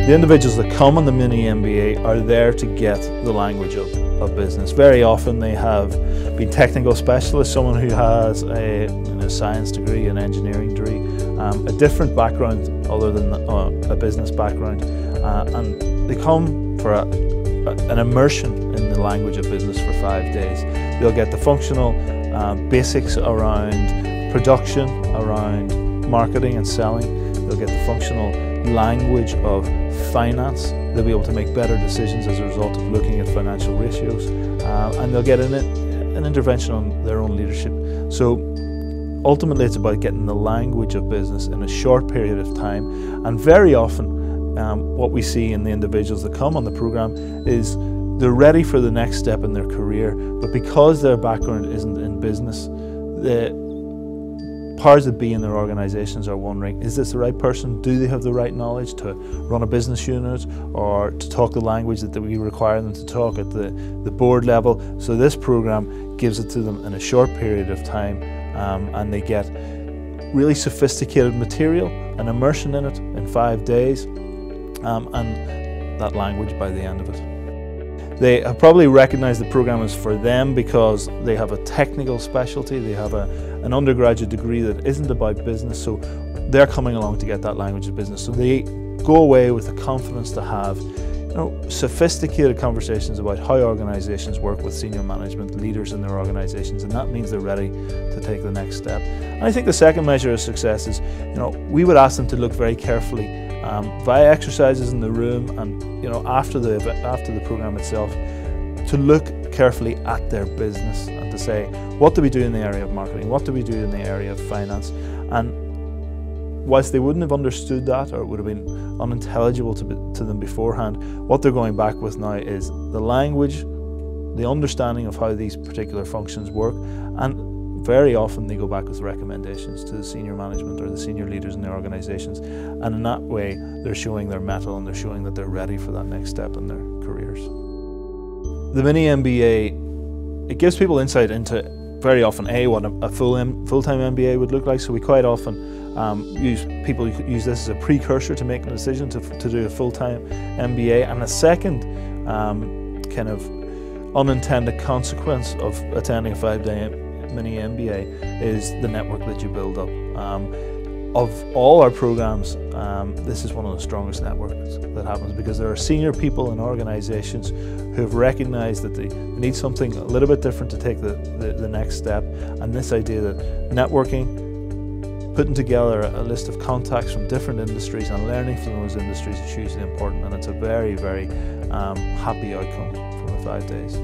The individuals that come on the mini MBA are there to get the language of business. Very often they have been technical specialists, someone who has a science degree, an engineering degree, a different background other than a business background, and they come for an immersion in the language of business for 5 days. They'll get the functional basics around production, around marketing and selling. They'll get the functional language of finance. They'll be able to make better decisions as a result of looking at financial ratios, and they'll get an intervention on their own leadership. So ultimately it's about getting the language of business in a short period of time, and very often what we see in the individuals that come on the program is they're ready for the next step in their career, but because their background isn't in business, the powers that be in their organisations are wondering, is this the right person? Do they have the right knowledge to run a business unit or to talk the language that we require them to talk at the board level? So this program gives it to them in a short period of time, and they get really sophisticated material, an immersion in it in 5 days, and that language by the end of it. They have probably recognised the program is for them because they have a technical specialty, they have an undergraduate degree that isn't about business, so they're coming along to get that language of business. So they go away with the confidence to have sophisticated conversations about how organisations work with senior management, leaders in their organisations, and that means they're ready to take the next step. And I think the second measure of success is, we would ask them to look very carefully via exercises in the room and after the program itself, to look carefully at their business and to say, what do we do in the area of marketing, what do we do in the area of finance? And whilst they wouldn't have understood that, or it would have been unintelligible to them beforehand, what they're going back with now is the language, the understanding of how these particular functions work, and very often they go back with recommendations to the senior management or the senior leaders in their organisations, and in that way they're showing their mettle and they're showing that they're ready for that next step in their careers. The mini MBA, it gives people insight into very often what a full-time MBA would look like. So we quite often people use this as a precursor to making a decision to do a full-time MBA, and a second kind of unintended consequence of attending a 5-day mini MBA is the network that you build up. Of all our programs, this is one of the strongest networks that happens, because there are senior people in organisations who have recognised that they need something a little bit different to take the next step, and this idea that networking, putting together a list of contacts from different industries and learning from those industries is hugely important, and it's a very, very happy outcome from the 5 days.